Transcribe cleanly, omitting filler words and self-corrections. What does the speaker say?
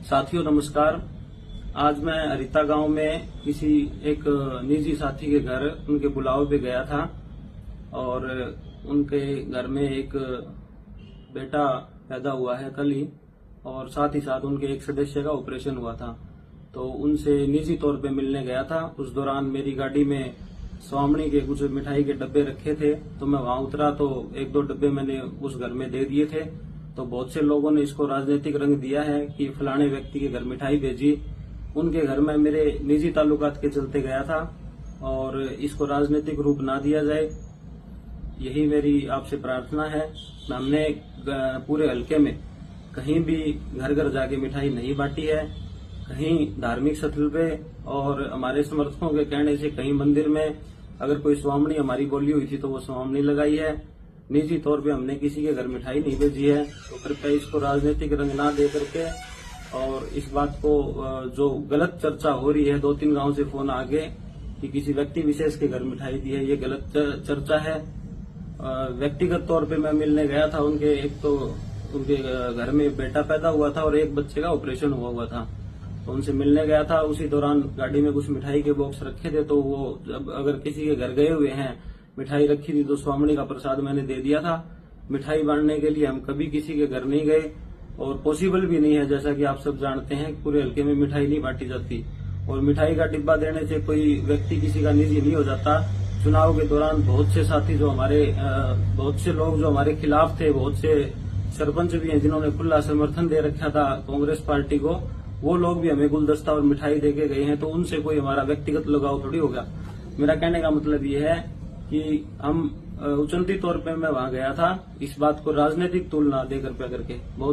साथियों नमस्कार। आज मैं हरिता गांव में किसी एक निजी साथी के घर उनके बुलावे पे गया था और उनके घर में एक बेटा पैदा हुआ है कल ही, और साथ ही साथ उनके एक सदस्य का ऑपरेशन हुआ था। तो उनसे निजी तौर पे मिलने गया था। उस दौरान मेरी गाड़ी में स्वामणी के कुछ मिठाई के डब्बे रखे थे, तो मैं वहां उतरा तो एक दो डब्बे मैंने उस घर में दे दिए थे। तो बहुत से लोगों ने इसको राजनीतिक रंग दिया है कि फलाने व्यक्ति के घर मिठाई भेजी। उनके घर में मेरे निजी ताल्लुकात के चलते गया था और इसको राजनीतिक रूप ना दिया जाए, यही मेरी आपसे प्रार्थना है। हमने पूरे हलके में कहीं भी घर घर जाके मिठाई नहीं बांटी है, कहीं धार्मिक स्थल पे और हमारे समर्थकों के कहने से कहीं मंदिर में अगर कोई स्वामणी हमारी बोली हुई थी तो वो स्वामणी लगाई है। निजी तौर पे हमने किसी के घर मिठाई नहीं भेजी है। तो कृपया इसको राजनीतिक रंग ना दे करके और इस बात को जो गलत चर्चा हो रही है, 2-3 गांव से फोन आगे कि किसी व्यक्ति विशेष के घर मिठाई दी है, ये गलत चर्चा है। व्यक्तिगत तौर पे मैं मिलने गया था। उनके घर में बेटा पैदा हुआ था और एक बच्चे का ऑपरेशन हुआ था, तो उनसे मिलने गया था। उसी दौरान गाड़ी में कुछ मिठाई के बॉक्स रखे थे, तो वो जब अगर किसी के घर गए हुए हैं, मिठाई रखी थी तो स्वामणी का प्रसाद मैंने दे दिया था। मिठाई बांटने के लिए हम कभी किसी के घर नहीं गए और पॉसिबल भी नहीं है, जैसा कि आप सब जानते हैं पूरे हल्के में मिठाई नहीं बांटी जाती और मिठाई का डिब्बा देने से कोई व्यक्ति किसी का निजी नहीं हो जाता। चुनाव के दौरान बहुत से साथी बहुत से लोग जो हमारे खिलाफ थे, बहुत से सरपंच भी हैं जिन्होंने खुला समर्थन दे रखा था कांग्रेस पार्टी को, वो लोग भी हमें गुलदस्ता और मिठाई देके गए हैं। तो उनसे कोई हमारा व्यक्तिगत लगाव थोड़ी होगा। मेरा कहने का मतलब ये है कि हम उचंती तौर पे मैं वहां गया था, इस बात को राजनीतिक तुलना देकर करके बहुत